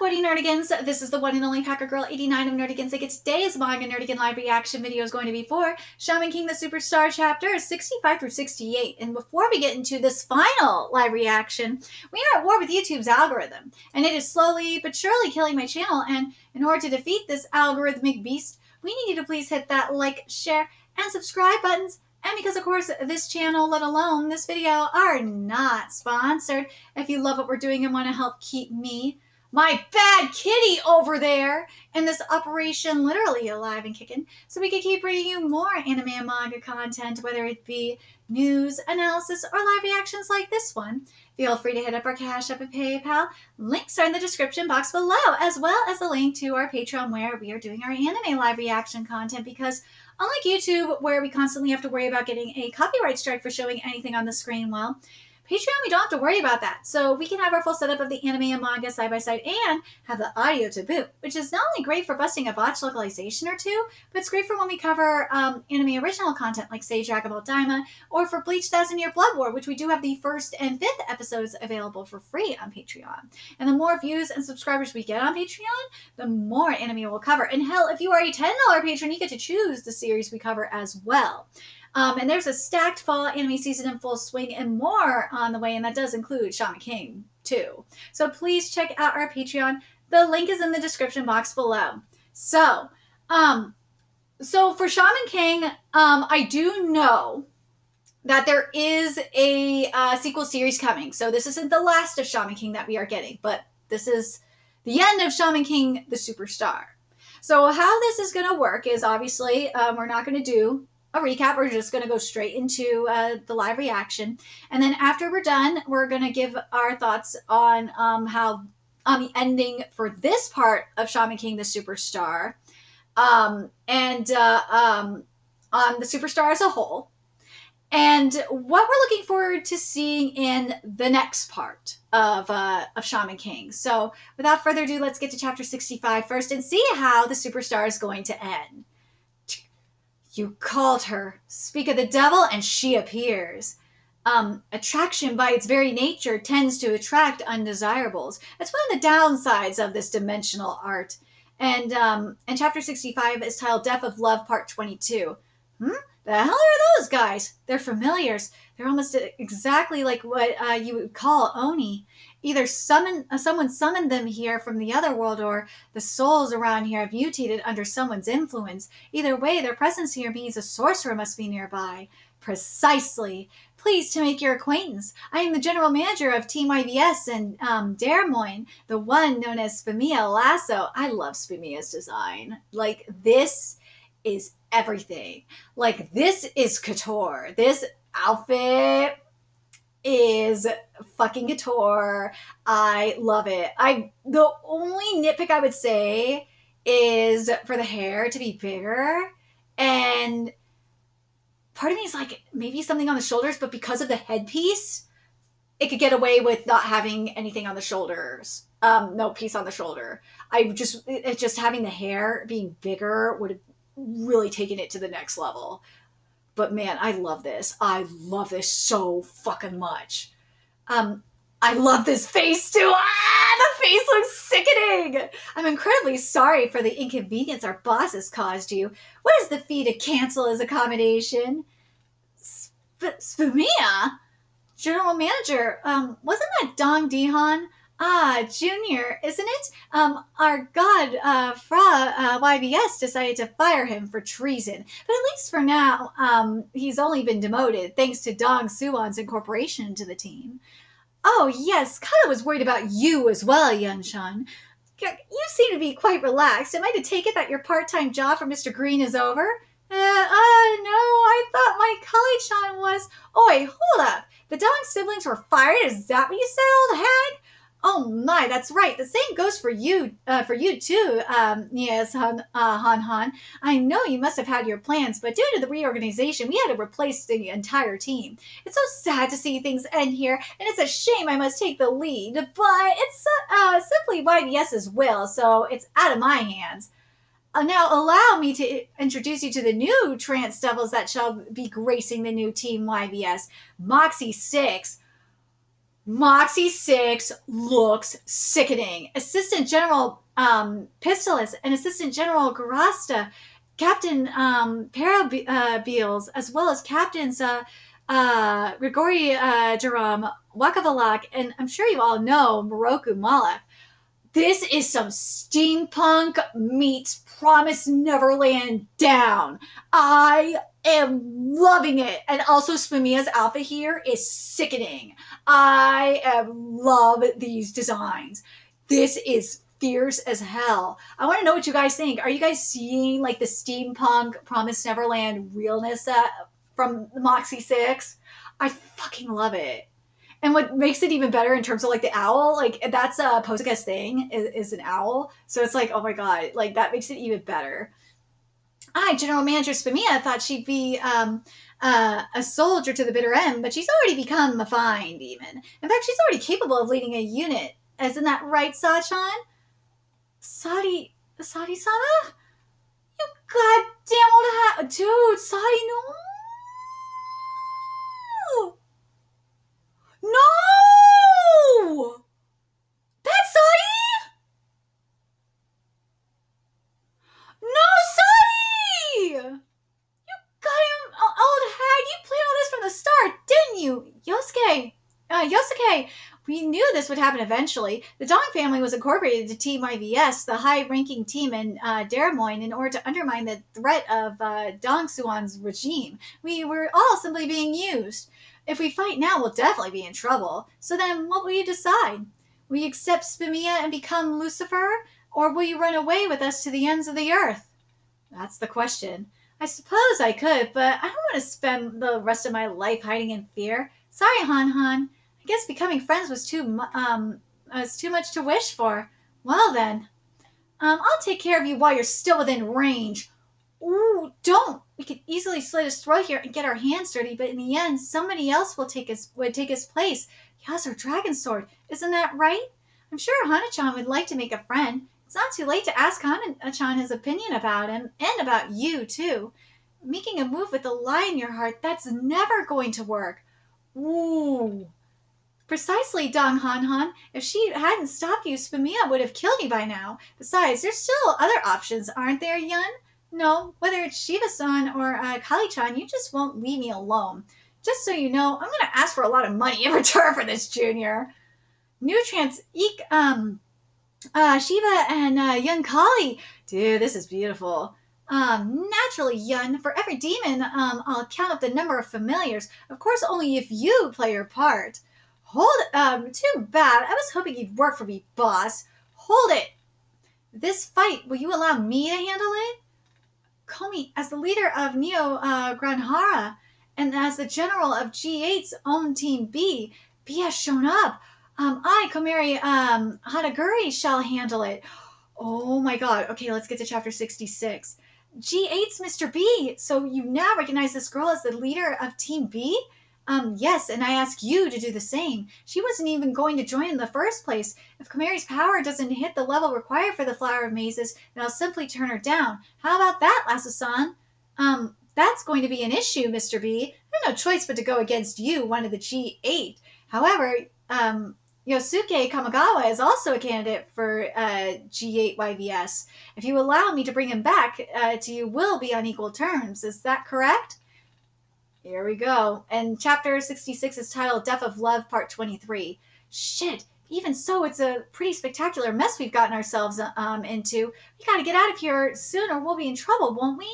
Quoting Nerdigans? This is the one and only Packer Girl 89 of Nerdigans. Like today's Manga Nerdigan live reaction video is going to be for Shaman King the Superstar chapter 65 through 68. And before we get into this final live reaction, we are at war with YouTube's algorithm. And it is slowly but surely killing my channel. And in order to defeat this algorithmic beast, we need you to please hit that like, share, and subscribe buttons. And because, of course, this channel, let alone this video, are not sponsored. If you love what we're doing and want to help keep me, my bad kitty over there, and this operation literally alive and kicking, so we can keep bringing you more anime and manga content, whether it be news, analysis, or live reactions like this one, feel free to hit up our Cash App and PayPal. Links are in the description box below, as well as a link to our Patreon where we are doing our anime live reaction content, because unlike YouTube, where we constantly have to worry about getting a copyright strike for showing anything on the screen, well, Patreon, we don't have to worry about that. So we can have our full setup of the anime and manga side by side and have the audio to boot, which is not only great for busting a botched localization or two, but it's great for when we cover anime original content like, say, Dragon Ball Daima, or for Bleach 1000-Year Blood War, which we do have the 1st and 5th episodes available for free on Patreon. And the more views and subscribers we get on Patreon, the more anime we'll cover. And hell, if you are a $10 patron, you get to choose the series we cover as well. And there's a stacked fall anime season in full swing and more on the way, and that does include Shaman King too. So please check out our Patreon. The link is in the description box below. So for Shaman King, I do know that there is a sequel series coming. So this isn't the last of Shaman King that we are getting, but this is the end of Shaman King the Superstar. So how this is going to work is obviously we're not going to do a recap. We're just going to go straight into the live reaction. And then after we're done, we're going to give our thoughts on how the ending for this part of Shaman King the Superstar and on the Superstar as a whole. And what we're looking forward to seeing in the next part of Shaman King. So without further ado, let's get to chapter 65 first and see how the Superstar is going to end. You called her. Speak of the devil, and she appears. Attraction by its very nature tends to attract undesirables. That's one of the downsides of this dimensional art. And chapter 65 is titled Death of Love Part 22. The hell are those guys? They're familiars. They're almost exactly like what you would call Oni. Either someone summoned them here from the other world, or the souls around here have mutated under someone's influence. Either way, their presence here means a sorcerer must be nearby. Precisely. Pleased to make your acquaintance. I am the general manager of Team YVS and Des Moines, the one known as Spamia Lasso. I love Spamia's design. Like, this is everything. Like, this is couture. This outfit is fucking couture. I love it. The only nitpick I would say is for the hair to be bigger, and part of me is like, maybe something on the shoulders, but because of the headpiece, it could get away with not having anything on the shoulders. No piece on the shoulder. Just having the hair being bigger would have really taken it to the next level. But man, I love this. I love this so fucking much. I love this face too. The face looks sickening. I'm incredibly sorry for the inconvenience our boss has caused you. What is the fee to cancel his accommodation? Spamia? General manager, wasn't that Dong Dihan? Junior, isn't it? Our god, Fra, YBS decided to fire him for treason. But at least for now, he's only been demoted, thanks to Dong Suwon's incorporation into the team. Oh, yes, Kata was worried about you as well, Yunshan. You seem to be quite relaxed. Am I to take it that your part-time job for Mr. Green is over? No, I thought my colleague Sean was... Oi, hold up. The Dong siblings were fired? Is that what you said, old hag? Oh my, that's right. The same goes for you too, yes, Han. I know you must have had your plans, but due to the reorganization, we had to replace the entire team. It's so sad to see things end here, and it's a shame I must take the lead, but it's simply YBS's will, so it's out of my hands. Now allow me to introduce you to the new trance devils that shall be gracing the new Team YBS. Moxie 6. Moxie 6 looks sickening. Assistant General Pistolis and Assistant General Garasta, Captain Parabeals, as well as Captains Grigori Jerome, Wakavalak, and I'm sure you all know Moroku Malak. This is some steampunk meets Promise Neverland down. I am loving it. And also Spamia's outfit here is sickening. I love these designs. This is fierce as hell. I want to know what you guys think. Are you guys seeing like the steampunk Promise Neverland realness from the Moxie 6? I fucking love it. And what makes it even better in terms of like the owl, like that's a Posaka's thing is an owl. So it's like, oh my god, like that makes it even better. General Manager Spamia thought she'd be a soldier to the bitter end, but she's already become a fine demon. In fact, she's already capable of leading a unit. Isn't that right, Sachan? Sadi-sama? You goddamn old hat. Dude, Sadi, no. No! That's Sadi! No, Sadi! You got him, old hag. You planned all this from the start, didn't you? Yosuke, we knew this would happen eventually. The Dong family was incorporated into Team IVS, the high-ranking team in Daramoin, in order to undermine the threat of Dong Suan's regime. We were all simply being used. If we fight now, we'll definitely be in trouble. So then, what will you decide? Will you accept Spamia and become Lucifer? Or will you run away with us to the ends of the earth? That's the question. I suppose I could, but I don't want to spend the rest of my life hiding in fear. Sorry, Han Han. I guess becoming friends was too much to wish for. Well then, I'll take care of you while you're still within range. Ooh, don't! We could easily slit his throat here and get our hands dirty, but in the end, somebody else would take his place. He has our dragon sword. Isn't that right? I'm sure Hana-chan would like to make a friend. It's not too late to ask Hana-chan his opinion about him, and about you, too. Making a move with a lie in your heart, that's never going to work. Ooh. Precisely, Dong Han Han. If she hadn't stopped you, Spamia would have killed you by now. Besides, there's still other options, aren't there, Yun? No, whether it's Shiva-san or Kali-chan, you just won't leave me alone. Just so you know, I'm going to ask for a lot of money in return for this, Junior. Nutrients, Shiva and Yun Kali. Dude, this is beautiful. Naturally, Yun, for every demon, I'll count up the number of familiars. Of course, only if you play your part. Too bad. I was hoping you'd work for me, boss. Hold it. This fight, will you allow me to handle it? Komi, as the leader of Neo Granhara, and as the general of G8's own Team B has shown up. Komari Hadaguri, shall handle it. Oh my god. Okay, let's get to chapter 66. G8's Mr. B. So you now recognize this girl as the leader of Team B? Yes, and I ask you to do the same. She wasn't even going to join in the first place. If Komari's power doesn't hit the level required for the Flower of Mazes, then I'll simply turn her down. How about that, Lasso-san? That's going to be an issue, Mr. B. I have no choice but to go against you, one of the G8. However, Yosuke Kamagawa is also a candidate for G8 YVS. If you allow me to bring him back to you, will be on equal terms. Is that correct? Here we go. And chapter 66 is titled Death of Love, Part 23. Shit, even so, it's a pretty spectacular mess we've gotten ourselves into. We gotta get out of here soon or we'll be in trouble, won't we?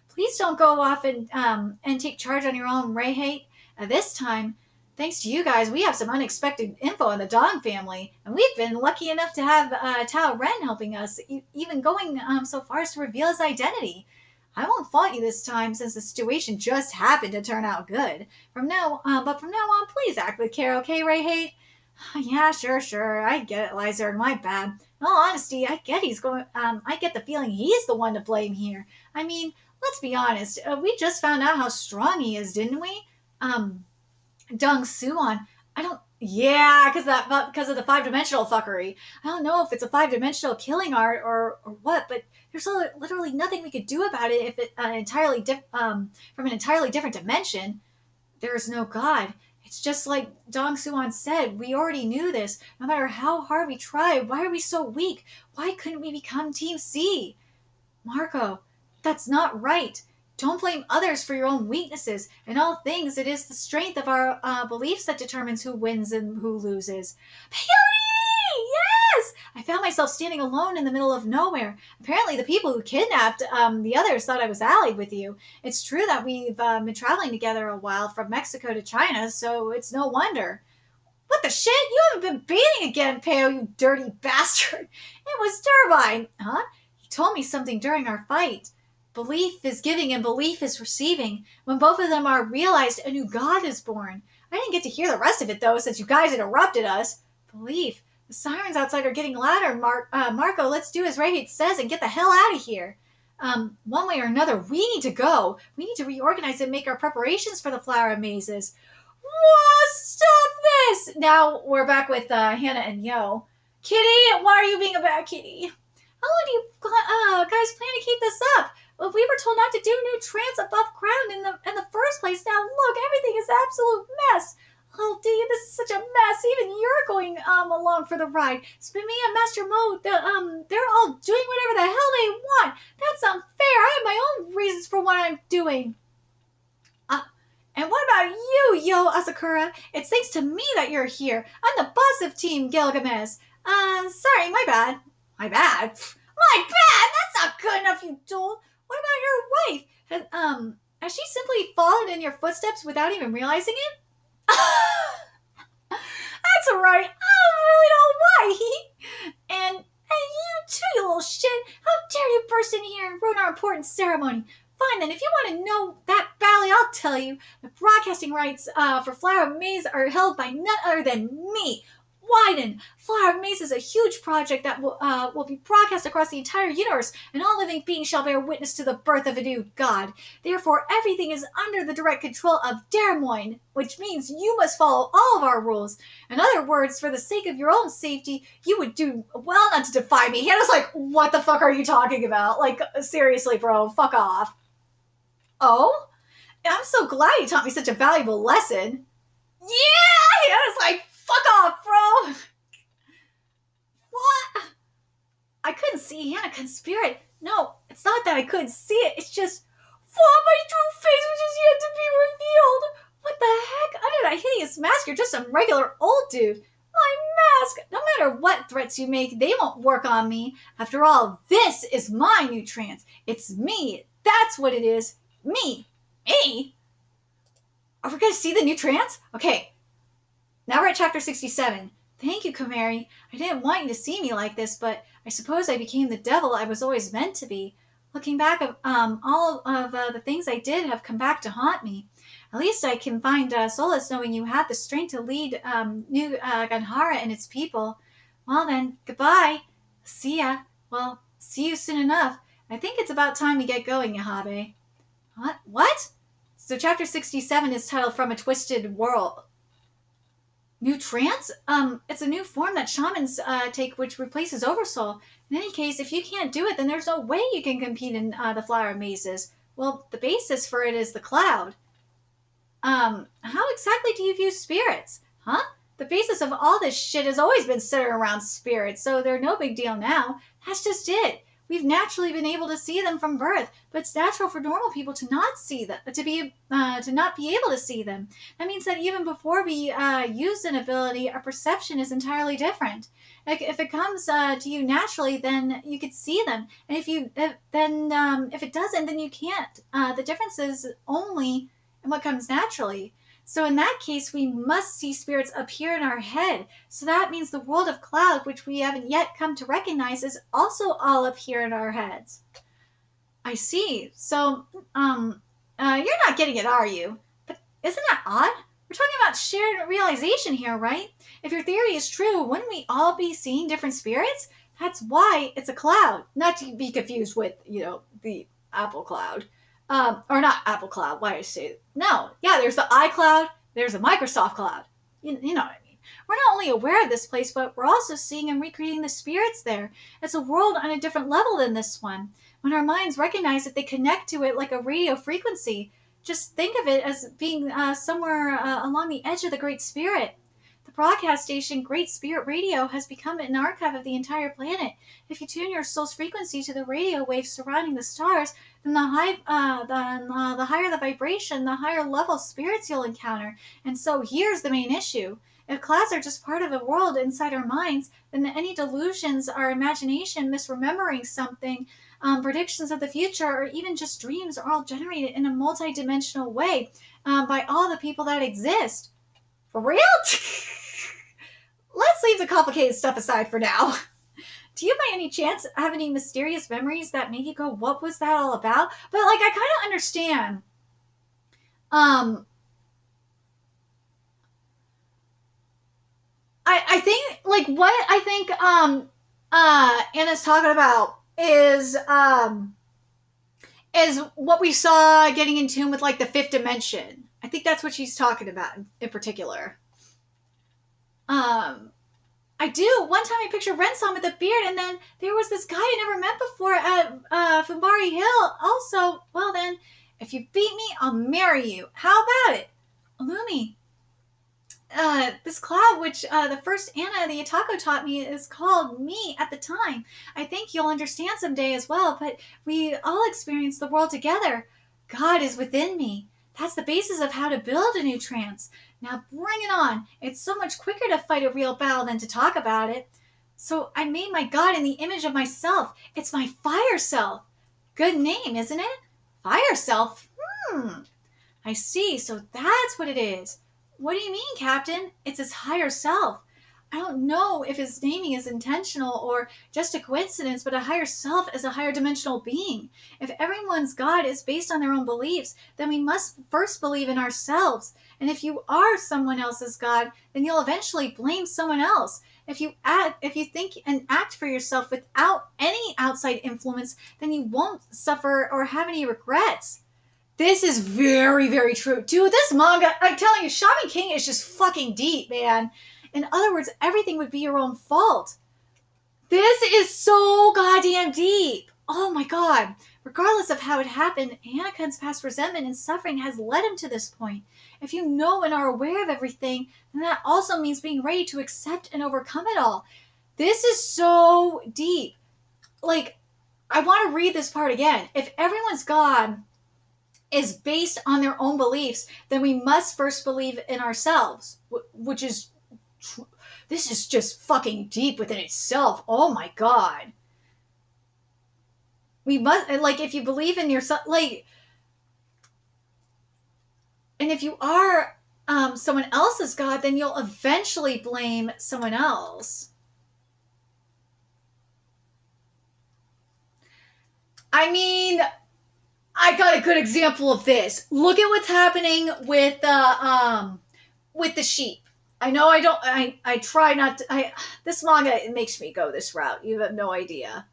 Please don't go off and take charge on your own, Ray-hate. This time, thanks to you guys, we have some unexpected info on the Dong family, and we've been lucky enough to have Tao Ren helping us, even going so far as to reveal his identity. I won't fault you this time, since the situation just happened to turn out good. But from now on, please act with care, okay, Ray-hate? Yeah, sure. I get it, Lizer, and my bad. In all honesty, I get the feeling he's the one to blame here. I mean, let's be honest. We just found out how strong he is, didn't we? Dong Suan. Yeah, because of the 5-dimensional fuckery. I don't know if it's a 5-dimensional killing art or what, but there's literally nothing we could do about it if it from an entirely different dimension. There is no God. It's just like Dong Suan said, we already knew this. No matter how hard we tried, why are we so weak? Why couldn't we become Team C? Marco, that's not right. Don't blame others for your own weaknesses. In all things, it is the strength of our beliefs that determines who wins and who loses. Peony! Yes! I found myself standing alone in the middle of nowhere. Apparently, the people who kidnapped the others thought I was allied with you. It's true that we've been traveling together a while from Mexico to China, so it's no wonder. What the shit? You haven't been beating again, Peo, you dirty bastard. It was Turbine. Huh? He told me something during our fight. Belief is giving and belief is receiving. When both of them are realized, a new god is born. I didn't get to hear the rest of it, though, since you guys interrupted us. Belief. The sirens outside are getting louder. Marco, let's do as Rayhate says and get the hell out of here. One way or another, we need to go. We need to reorganize and make our preparations for the flower mazes. What? Stop this! Now we're back with Hannah and Yo. Kitty, why are you being a bad kitty? How long do you guys plan to keep this up? Well, we were told not to do new trance above ground in the first place. Now look, everything is an absolute mess. Oh, Dee, this is such a mess. Even you're going along for the ride. So me and Master Mo, they're all doing whatever the hell they want. That's unfair. I have my own reasons for what I'm doing. And what about you, Yo Asakura? It's thanks to me that you're here. I'm the boss of Team Gilgamesh. Sorry, my bad. My bad? My bad? That's not good enough, you dolt. What about your wife? Has she simply fallen in your footsteps without even realizing it? That's right. I don't really know why. And you too, you little shit. How dare you burst in here and ruin our important ceremony? Fine then, if you want to know that badly, I'll tell you. The broadcasting rights for Flower Maze are held by none other than me. Widen. Flower Maze is a huge project that will be broadcast across the entire universe, and all living beings shall bear witness to the birth of a new god. Therefore, everything is under the direct control of Dermoin, which means you must follow all of our rules. In other words, for the sake of your own safety, you would do well not to defy me. Hannah's like, what the fuck are you talking about? Like, seriously, bro, fuck off. Oh? I'm so glad you taught me such a valuable lesson. Yeah! Hannah's like, fuck off, bro! What? I couldn't see Hannah spirit. No, it's not that I couldn't see it. It's just, my true face which is yet to be revealed. What the heck? Under that hideous mask, you're just some regular old dude. My mask! No matter what threats you make, they won't work on me. After all, this is my new trance. It's me. That's what it is. Me. Me? Are we going to see the new trance? Okay. Now we're at chapter 67. Thank you, Kamari. I didn't want you to see me like this, but I suppose I became the devil I was always meant to be. Looking back, all of the things I did have come back to haunt me. At least I can find solace knowing you had the strength to lead New Ganhara and its people. Well then, goodbye. See ya. Well, see you soon enough. I think it's about time we get going, Yahabe. What? So chapter 67 is titled From a Twisted World. New trance? It's a new form that shamans take which replaces Oversoul. In any case, if you can't do it, then there's no way you can compete in the flower mazes. Well, the basis for it is the cloud. How exactly do you view spirits? Huh? The basis of all this shit has always been centered around spirits, so they're no big deal now. That's just it. We've naturally been able to see them from birth, but it's natural for normal people to not see them, to not be able to see them. That means that even before we use an ability, our perception is entirely different. Like if it comes to you naturally, then you could see them, and if it doesn't, then you can't. The difference is only in what comes naturally. So in that case, we must see spirits appear in our head. So that means the world of cloud, which we haven't yet come to recognize, is also all up here in our heads. I see. So, you're not getting it, are you? But isn't that odd? We're talking about shared realization here, right? If your theory is true, wouldn't we all be seeing different spirits? That's why it's a cloud. Not to be confused with, the Apple cloud. Or not Apple Cloud, why I say no. Yeah, there's the iCloud, there's a Microsoft Cloud. You know what I mean. We're not only aware of this place, but we're also seeing and recreating the spirits there. It's a world on a different level than this one. When our minds recognize it, they connect to it like a radio frequency. just think of it as being somewhere along the edge of the Great Spirit. The broadcast station Great Spirit Radio has become an archive of the entire planet. If you tune your soul's frequency to the radio waves surrounding the stars, then the higher the vibration, the higher level spirits you'll encounter. And so here's the main issue. If clouds are just part of the world inside our minds, then any delusions, our imagination, misremembering something, predictions of the future, or even just dreams are all generated in a multi-dimensional way by all the people that exist. For real? Let's leave the complicated stuff aside for now. Do you by any chance have any mysterious memories that make you go, what was that all about? But like, I kind of understand. I think like what I think Anna's talking about is what we saw getting in tune with like the fifth dimension. I think that's what she's talking about in particular. I do. One time I pictured Renson with a beard, and then there was this guy I never met before at Fumbari Hill. Also, well then, if you beat me, I'll marry you. How about it? Illumi. This cloud, which the first Anna the Atako taught me, is called me at the time. I think you'll understand someday as well, but we all experience the world together. God is within me. That's the basis of how to build a new trance. Now bring it on. It's so much quicker to fight a real battle than to talk about it. So I made my God in the image of myself. It's my fire self. Good name, isn't it? Fire self? I see. So that's what it is. What do you mean, Captain? It's his higher self. I don't know if his naming is intentional or just a coincidence, but a higher self is a higher dimensional being. If everyone's God is based on their own beliefs, then we must first believe in ourselves. And if you are someone else's God, then you'll eventually blame someone else. If you think and act for yourself without any outside influence, then you won't suffer or have any regrets. This is very, very true. Dude, this manga, I'm telling you, Shaman King is just fucking deep, man. In other words, everything would be your own fault. This is so goddamn deep. Oh my God. Regardless of how it happened, Anakin's past resentment and suffering has led him to this point. If you know and are aware of everything, then that also means being ready to accept and overcome it all. This is so deep. Like, I want to read this part again. If everyone's God is based on their own beliefs, then we must first believe in ourselves, which is, this is just fucking deep within itself. Oh my God. We must, like, if you believe in yourself, like, and if you are someone else's God, then you'll eventually blame someone else. I mean, I got a good example of this. Look at what's happening with the sheep. I know I try not to, this manga, it makes me go this route. You have no idea.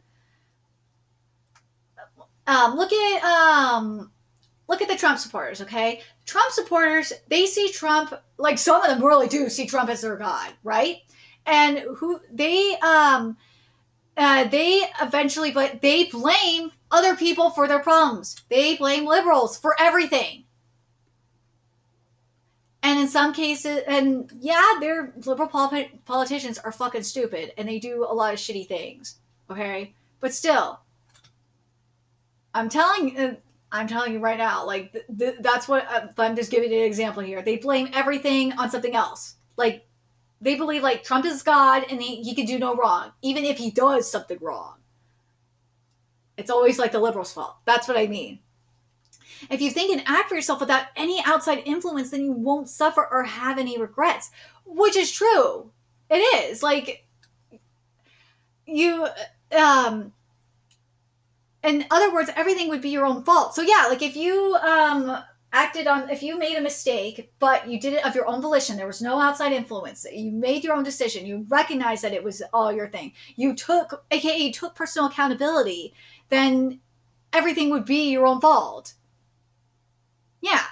Look at the Trump supporters, okay? Trump supporters, they see Trump, like some of them really do see Trump as their God, right? And they eventually, but they blame other people for their problems. They blame liberals for everything. And in some cases, and yeah, their liberal politicians are fucking stupid and they do a lot of shitty things, okay? But still, I'm telling you right now, like, that's what, I'm just giving you an example here. They blame everything on something else. Like, they believe, like, Trump is God and he can do no wrong, even if he does something wrong. It's always, like, the liberals' fault. That's what I mean. If you think and act for yourself without any outside influence, then you won't suffer or have any regrets. Which is true. It is. Like, you, in other words, everything would be your own fault. So yeah, like if you if you made a mistake, but you did it of your own volition, there was no outside influence, you made your own decision, you recognized that it was all your thing, you took personal accountability, then everything would be your own fault. Yeah.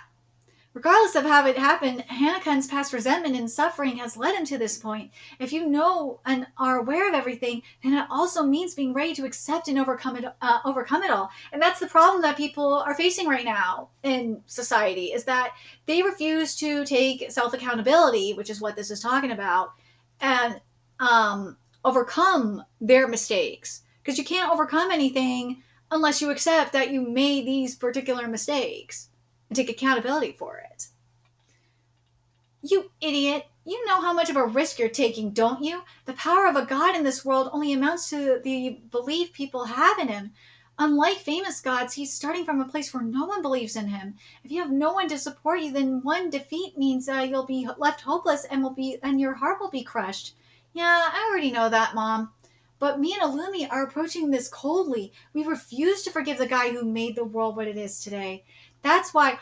Regardless of how it happened, Hanakan's past resentment and suffering has led him to this point. If you know and are aware of everything, then it also means being ready to accept and overcome it all. And that's the problem that people are facing right now in society, is that they refuse to take self accountability, which is what this is talking about, and overcome their mistakes. Because you can't overcome anything unless you accept that you made these particular mistakes and take accountability for it. You idiot! You know how much of a risk you're taking, don't you? The power of a god in this world only amounts to the belief people have in him. Unlike famous gods, he's starting from a place where no one believes in him. If you have no one to support you, then one defeat means you'll be left hopeless and your heart will be crushed. Yeah, I already know that, Mom. But me and Illumi are approaching this coldly. We refuse to forgive the guy who made the world what it is today. That's why.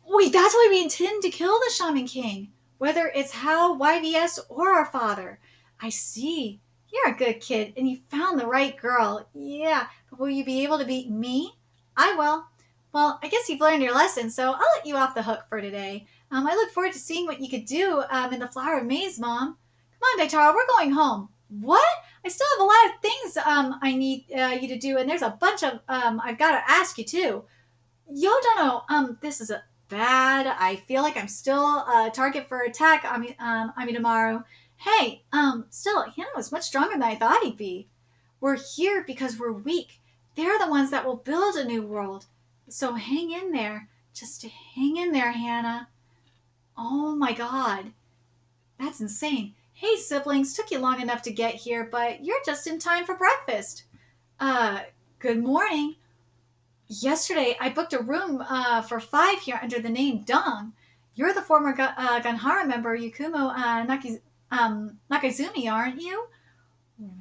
Wait, that's why we intend to kill the Shaman King. Whether it's Hal, YVS, or our father. I see. You're a good kid, and you found the right girl. Yeah, but will you be able to beat me? I will. Well, I guess you've learned your lesson, so I'll let you off the hook for today. I look forward to seeing what you could do in the Flower of Maze, Mom. Come on, Daitaro, we're going home. What? I still have a lot of things I need you to do, and there's a bunch of I've got to ask you too. Yodono, this is a bad. I feel like I'm still a target for attack, Amidamaru. Hey, still, Hana was much stronger than I thought he'd be. We're here because we're weak. They're the ones that will build a new world. So hang in there. Just hang in there, Hana. Oh my god. That's insane. Hey, siblings, took you long enough to get here, but you're just in time for breakfast. Good morning. Yesterday, I booked a room for 5 here under the name Dong. You're the former Ganhara member Yakumo Nakazumi, aren't you?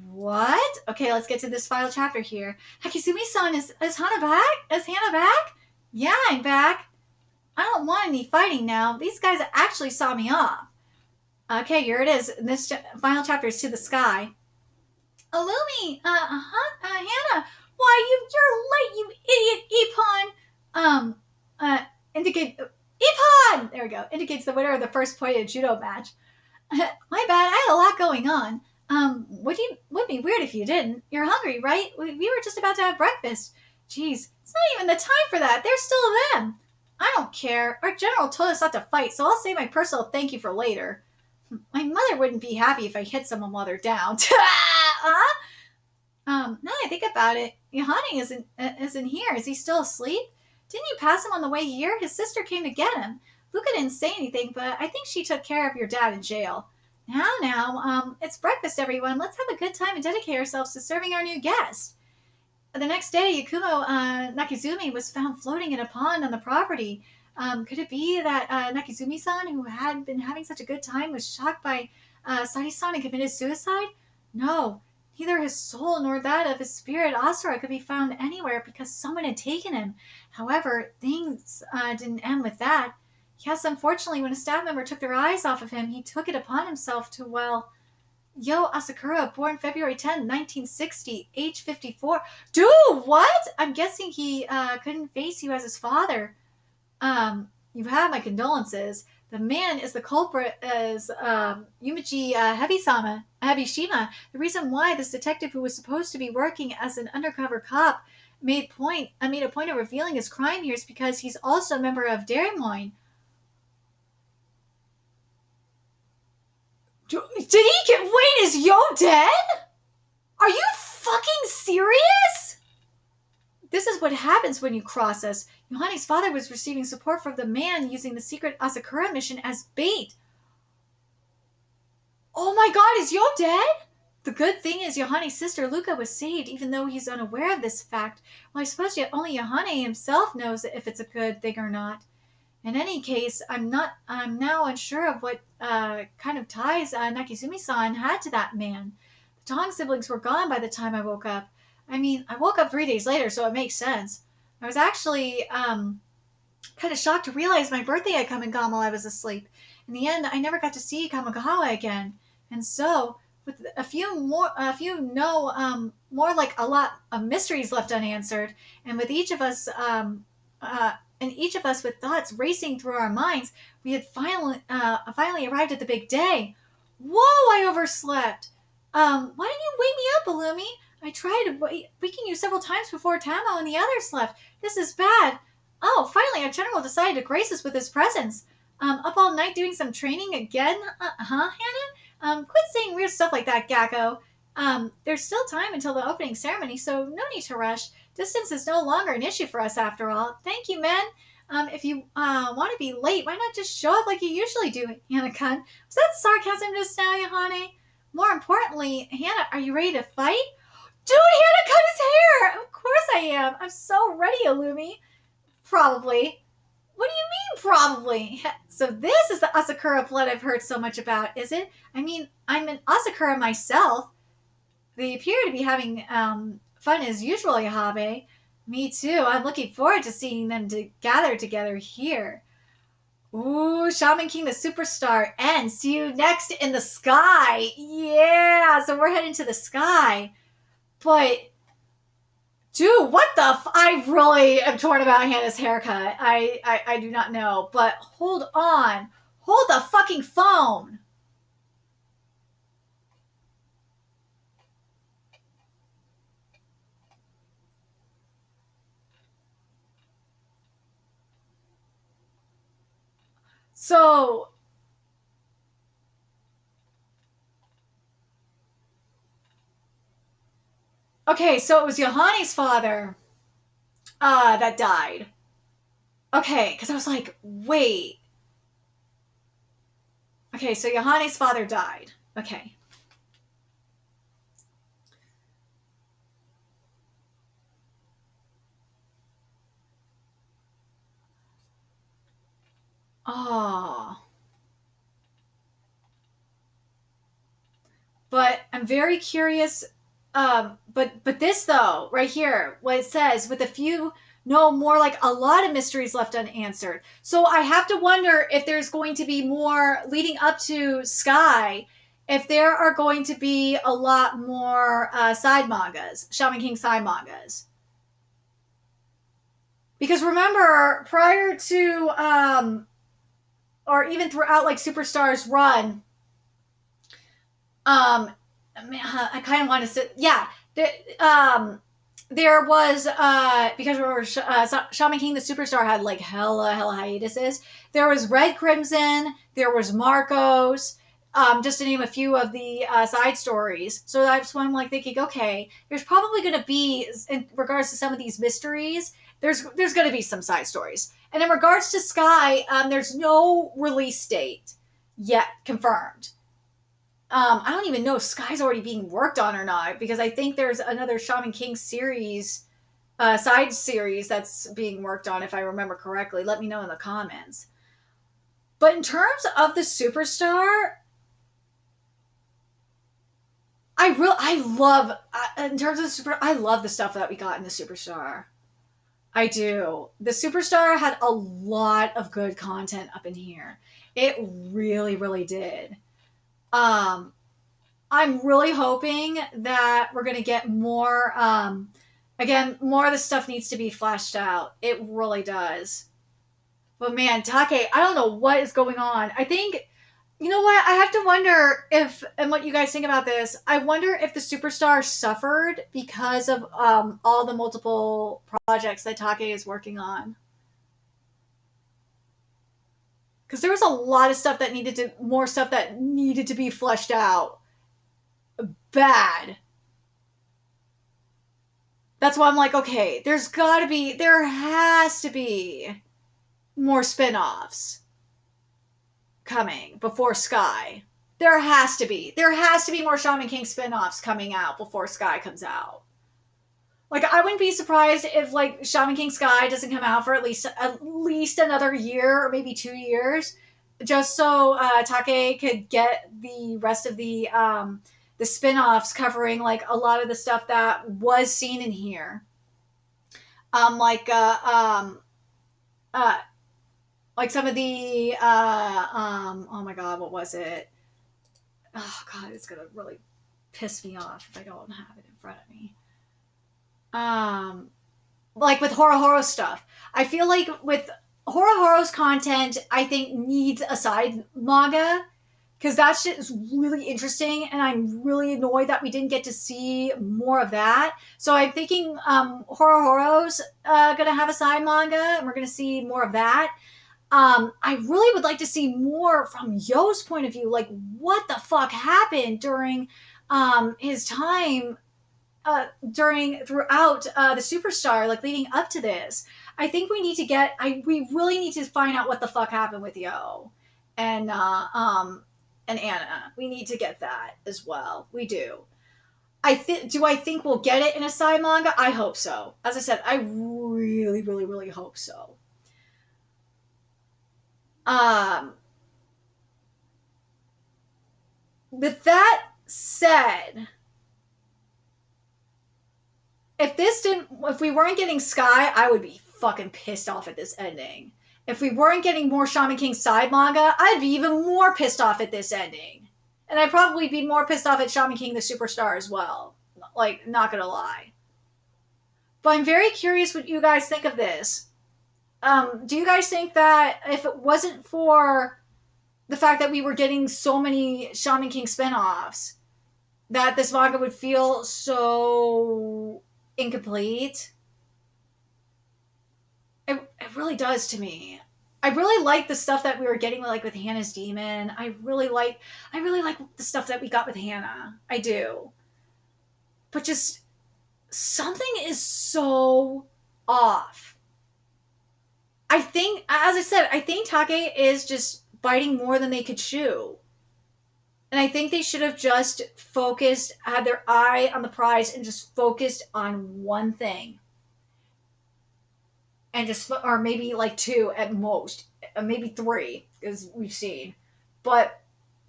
What? Okay, let's get to this final chapter here. Hakizumi-san, is Hana back? Is Hana back? Yeah, I'm back. I don't want any fighting now. These guys actually saw me off. Okay, here it is. This final chapter is To the Sky. Illumi, Hana, why, you're late, you idiot, Ippon. Indicate, Ippon! There we go. Indicates the winner of the first pointed judo match. My bad, I had a lot going on. Would be weird if you didn't. You're hungry, right? We were just about to have breakfast. Jeez, it's not even the time for that. There's still them. I don't care. Our general told us not to fight, so I'll save my personal thank you for later. My mother wouldn't be happy if I hit someone while they're down. Now that I think about it, Yohani isn't here. Is he still asleep? Didn't you pass him on the way here? His sister came to get him. Luca didn't say anything, but I think she took care of your dad in jail. Now, it's breakfast, everyone. Let's have a good time and dedicate ourselves to serving our new guest. The next day, Yakumo Nakizumi was found floating in a pond on the property. Could it be that Nakizumi-san, who had been having such a good time, was shocked by Sari-san and committed suicide? No, neither his soul nor that of his spirit Asura could be found anywhere because someone had taken him. However, things didn't end with that. Yes, unfortunately, when a staff member took their eyes off of him, he took it upon himself to, well, Yo Asakura, born February 10, 1960, age 54. Dude, what? I'm guessing he couldn't face you as his father. You have my condolences. The man is the culprit as Yumichi Hebishima. The reason why this detective who was supposed to be working as an undercover cop made a point of revealing his crime here is because he's also a member of Dairymoin. Did he get... Wait, is Yo dead? Are you fucking serious? This is what happens when you cross us. Yohani's father was receiving support from the man using the secret Asakura mission as bait. Oh my god, is Yo dead? The good thing is Yohani's sister Luca was saved, even though he's unaware of this fact. Well, I suppose only Yohani himself knows if it's a good thing or not. In any case, I'm now unsure of what kind of ties Nakizumi-san had to that man. The Tong siblings were gone by the time I woke up. I mean, I woke up 3 days later, so it makes sense. I was actually kind of shocked to realize my birthday had come and gone while I was asleep. In the end, I never got to see Kamagawa again. And so, with more like a lot of mysteries left unanswered, and with each of us and each of us with thoughts racing through our minds, we had finally arrived at the big day. Whoa, I overslept. Why didn't you wake me up, Illumi? I tried waking you several times before Tamo and the others left. This is bad. Oh, finally, our general decided to grace us with his presence. Up all night doing some training again? Hannah? Quit saying weird stuff like that, Gakko. There's still time until the opening ceremony, so no need to rush. Distance is no longer an issue for us after all. Thank you, men. If you want to be late, why not just show up like you usually do, Hannah-kun? Was that sarcasm just now, Yohane? More importantly, Hannah, are you ready to fight? Dude, Hannah cut his hair! Of course I am. I'm so ready, Illumi. Probably. What do you mean, probably? So this is the Asakura blood I've heard so much about, is it? I mean, I'm an Asakura myself. They appear to be having fun as usual, Yahabe. Me too. I'm looking forward to seeing them gather together here. Ooh, Shaman King the Superstar. And see you next in the sky. Yeah, so we're heading to the sky. But, dude, what the I really am torn about Hannah's haircut. I do not know. But hold on. Hold the fucking phone. So, okay, so it was Yohane's father that died. Okay, because I was like, wait. Okay, so Yohane's father died. Okay. Oh. But I'm very curious. But this though, right here, what it says, with a few, no, more like a lot of mysteries left unanswered. So I have to wonder if there's going to be more leading up to Sky, if there are going to be a lot more side mangas, Shaman King side mangas. Because remember, prior to, or even throughout like Superstar's run, I kind of want to sit. Yeah, there was because we were Shaman King the Superstar had like hella hiatuses. There was Red Crimson. There was Marcos. Just to name a few of the side stories. So that's why I'm like thinking, okay, there's probably going to be, in regards to some of these mysteries, there's going to be some side stories. And in regards to Sky, there's no release date yet confirmed. I don't even know if Sky's already being worked on or not, because I think there's another Shaman King series, side series that's being worked on, if I remember correctly. Let me know in the comments. But in terms of the Superstar, I love, in terms of the Super, I love the stuff that we got in the Superstar. I do. The Superstar had a lot of good content up in here. It really did. I'm really hoping that we're going to get more. Again, more of the stuff needs to be fleshed out. It really does. But man, Take, I don't know what is going on. I think, you know what? I have to wonder if, and what you guys think about this, I wonder if the Superstar suffered because of all the multiple projects that Take is working on. Because there was a lot of stuff that more stuff that needed to be fleshed out. Bad. That's why I'm like, okay, there has to be more spin-offs coming before Sky. There has to be. There has to be more Shaman King spin-offs coming out before Sky comes out. Like, I wouldn't be surprised if, like, Shaman King Sky doesn't come out for at least another year or maybe 2 years, just so Take could get the rest of the spin-offs covering, like, a lot of the stuff that was seen in here. Like some of the oh my god, what was it? Oh god, it's gonna really piss me off if I don't have it in front of me. like with Horo stuff. I feel like with Horo's content, I think needs a side manga because that shit is really interesting, and I'm really annoyed that we didn't get to see more of that. So I'm thinking Horo's gonna have a side manga, and we're gonna see more of that. I really would like to see more from Yo's point of view, like what the fuck happened during his time throughout the superstar, like leading up to this. I think we need to we really need to find out what the fuck happened with Yo and Anna. We need to get that as well. We do. I think we'll get it in a side manga? I hope so. As I said, I really, really, really hope so. Um, with that said, if we weren't getting Sky, I would be fucking pissed off at this ending. If we weren't getting more Shaman King side manga, I'd be even more pissed off at this ending. And I'd probably be more pissed off at Shaman King the Superstar as well. Like, not gonna lie. But I'm very curious what you guys think of this. Do you guys think that if it wasn't for the fact that we were getting so many Shaman King spinoffs, that this manga would feel so incomplete? It really does to me. I really like the stuff that we were getting like with Hannah's Demon. I really like the stuff that we got with Hannah. I do. But just something is so off. I think, as I said, I think Take is just biting more than they could chew. And I think they should have just had their eye on the prize and just focused on one thing. And just, or maybe like two at most, maybe three, as we've seen. But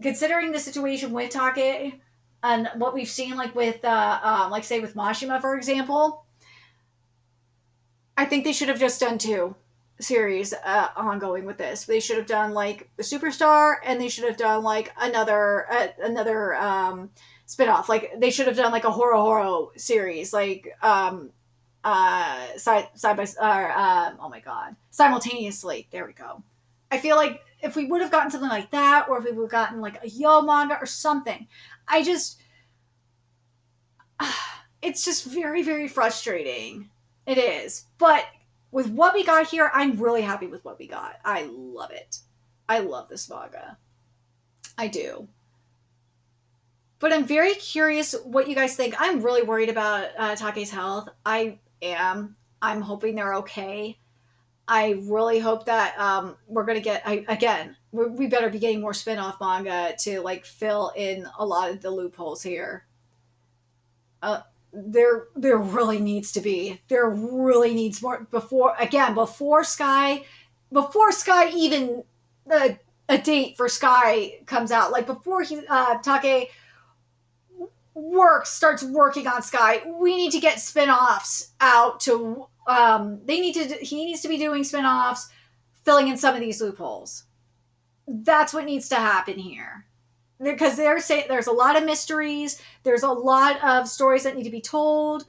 considering the situation with Take and what we've seen, like with, like say with Mashima, for example, I think they should have just done two series ongoing with this. They should have done like the Superstar, and they should have done like another spinoff. Like they should have done like a Horo series, like side by oh my god, simultaneously. There we go. I feel like if we would have gotten something like that, or if we would have gotten like a Yo manga or something, I just it's just very, very frustrating. It is. But with what we got here, I'm really happy with what we got. I love it. I love this manga. I do. But I'm very curious what you guys think. I'm really worried about Take's health. I am. I'm hoping they're okay. I really hope that we're going to get, we better be getting more spin-off manga to like fill in a lot of the loopholes here. There really needs to be. There really needs more before Sky even a date for Sky comes out. Like before Take starts working on Sky, we need to get spin-offs out to he needs to be doing spin-offs, filling in some of these loopholes. That's what needs to happen here. Because they're saying there's a lot of mysteries, there's a lot of stories that need to be told.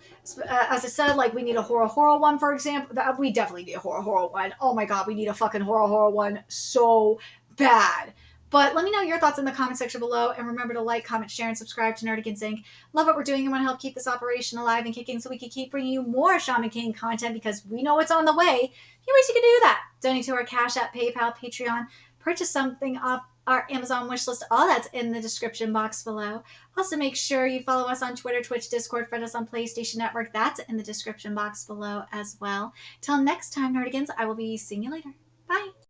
As I said, like we need a Horo one, for example. We definitely need a Horo one. Oh my god, we need a fucking Horo one so bad. But let me know your thoughts in the comment section below, and remember to like, comment, share, and subscribe to Nerdigans Inc. Love what we're doing and want to help keep this operation alive and kicking so we can keep bringing you more Shaman King content because we know it's on the way. A few ways you can do that. Donate to our Cash App, PayPal, Patreon, purchase something off our Amazon wish list. All that's in the description box below. Also, make sure you follow us on Twitter, Twitch, Discord, friend us on PlayStation Network. That's in the description box below as well. Till next time, Nerdigans, I will be seeing you later. Bye.